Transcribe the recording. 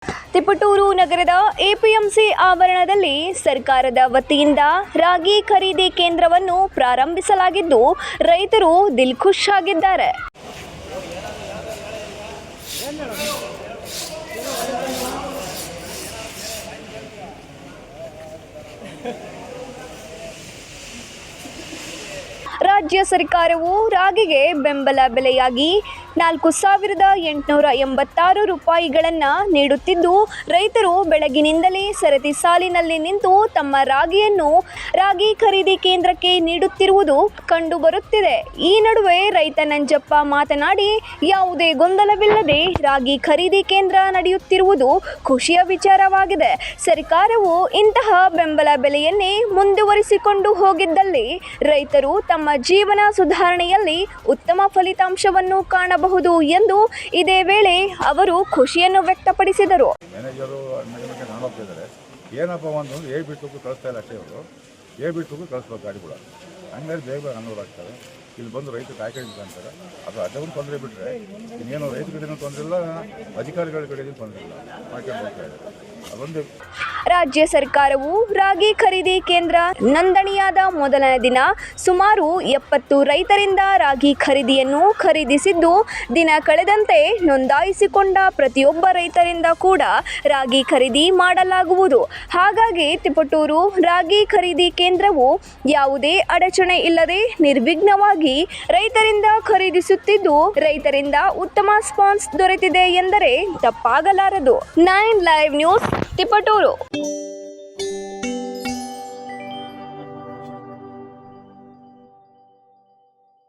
ತಿಪಟೂರು ನಗರದ ಎಪಿಎಂಸಿ ಆವರಣದಲ್ಲಿ ಸರ್ಕಾರದ ವತಿಯಿಂದ ರಾಗಿ ಖರೀದಿ ಕೇಂದ್ರವನ್ನು ಪ್ರಾರಂಭಿಸಲಾಗಿದ್ದು ರೈತರು ದಿಲ್ಖುಷ್ ಆಗಿದ್ದಾರೆ. ರಾಜ್ಯ ಸರ್ಕಾರವು ರಾಗಿಗೆ ಬೆಂಬಲ ಬೆಲೆಯಾಗಿ 4,886 ರೂಪಾಯಿಗಳನ್ನು ನೀಡುತ್ತಿದ್ದು ರೈತರು ಬೆಳಗಿನಿಂದಲೇ ಸರತಿ ಸಾಲಿನಲ್ಲಿ ನಿಂತು ತಮ್ಮ ರಾಗಿಯನ್ನು ರಾಗಿ ಖರೀದಿ ಕೇಂದ್ರಕ್ಕೆ ನೀಡುತ್ತಿರುವುದು ಕಂಡುಬರುತ್ತಿದೆ. ಈ ನಡುವೆ ರೈತ ನಂಜಪ್ಪ ಮಾತನಾಡಿ, ಯಾವುದೇ ಗೊಂದಲವಿಲ್ಲದೆ ರಾಗಿ ಖರೀದಿ ಕೇಂದ್ರ ನಡೆಯುತ್ತಿರುವುದು ಖುಷಿಯ ವಿಚಾರವಾಗಿದೆ. ಸರ್ಕಾರವು ಇಂತಹ ಬೆಂಬಲ ಬೆಲೆಯನ್ನೇ ಮುಂದುವರಿಸಿಕೊಂಡು ಹೋಗಿದ್ದಲ್ಲಿ ರೈತರು ತಮ್ಮ ಜೀವನ ಸುಧಾರಣೆಯಲ್ಲಿ ಉತ್ತಮ ಫಲಿತಾಂಶವನ್ನು ಕಾಣಬಹುದು ಎಂದು ಇದೇ ವೇಳೆ ಅವರು ಖುಷಿಯನ್ನು ವ್ಯಕ್ತಪಡಿಸಿದರು. ಮ್ಯಾನೇಜರು ಏನಪ್ಪ ಒಂದು ಎ ಬಿಟ್ಟು ಕಳಿಸ್ತಾ ಇಲ್ಲ ಅಷ್ಟೇ, ಅವರು ಎ ಬಿಟ್ಟು ಕಳಿಸ್ಬೇಕು ಗಾಡಿ ಕೂಡ ಹಂಗಾಗಿ ಬೇಗ ಅನುಕೂಲ ಆಗ್ತದೆ. ಇಲ್ಲಿ ಬಂದು ರೈತರು ಕಾಯ್ಕೊಂಡು ಅಂತಾರೆ, ಅದು ಅದೊಂದು ತೊಂದರೆ ಬಿಟ್ಟರೆ ಇನ್ನೇನು ರೈತ ಕಡೆಯೂ ತೊಂದರೆ ಇಲ್ಲ, ಅಧಿಕಾರಿಗಳ ಕಡೆಯೂ ತೊಂದರೆ ಇಲ್ಲ, ಮಾಡ್ಕೊಂಡು ಹೋಗ್ತಾ ಇದೆ ಅದೊಂದು. ರಾಜ್ಯ ಸರ್ಕಾರವು ರಾಗಿ ಖರೀದಿ ಕೇಂದ್ರ ನೋಂದಣಿಯಾದ ಮೊದಲನೇ ದಿನ ಸುಮಾರು 70 ರೈತರಿಂದ ರಾಗಿ ಖರೀದಿಯನ್ನು ಖರೀದಿಸಿದ್ದು, ದಿನ ಕಳೆದಂತೆ ನೋಂದಾಯಿಸಿಕೊಂಡ ಪ್ರತಿಯೊಬ್ಬ ರೈತರಿಂದ ಕೂಡ ರಾಗಿ ಖರೀದಿ ಮಾಡಲಾಗುವುದು. ಹಾಗಾಗಿ ತಿಪಟೂರು ರಾಗಿ ಖರೀದಿ ಕೇಂದ್ರವು ಯಾವುದೇ ಅಡಚಣೆ ಇಲ್ಲದೆ ನಿರ್ವಿಘ್ನವಾಗಿ ರೈತರಿಂದ ಖರೀದಿಸುತ್ತಿದ್ದು, ರೈತರಿಂದ ಉತ್ತಮ ರೆಸ್ಪಾನ್ಸ್ ದೊರೆತಿದೆ ಎಂದರೆ ತಪ್ಪಾಗಲಾರದು. 9 ಲೈವ್ ನ್ಯೂಸ್ ತಿಪಟೂರು.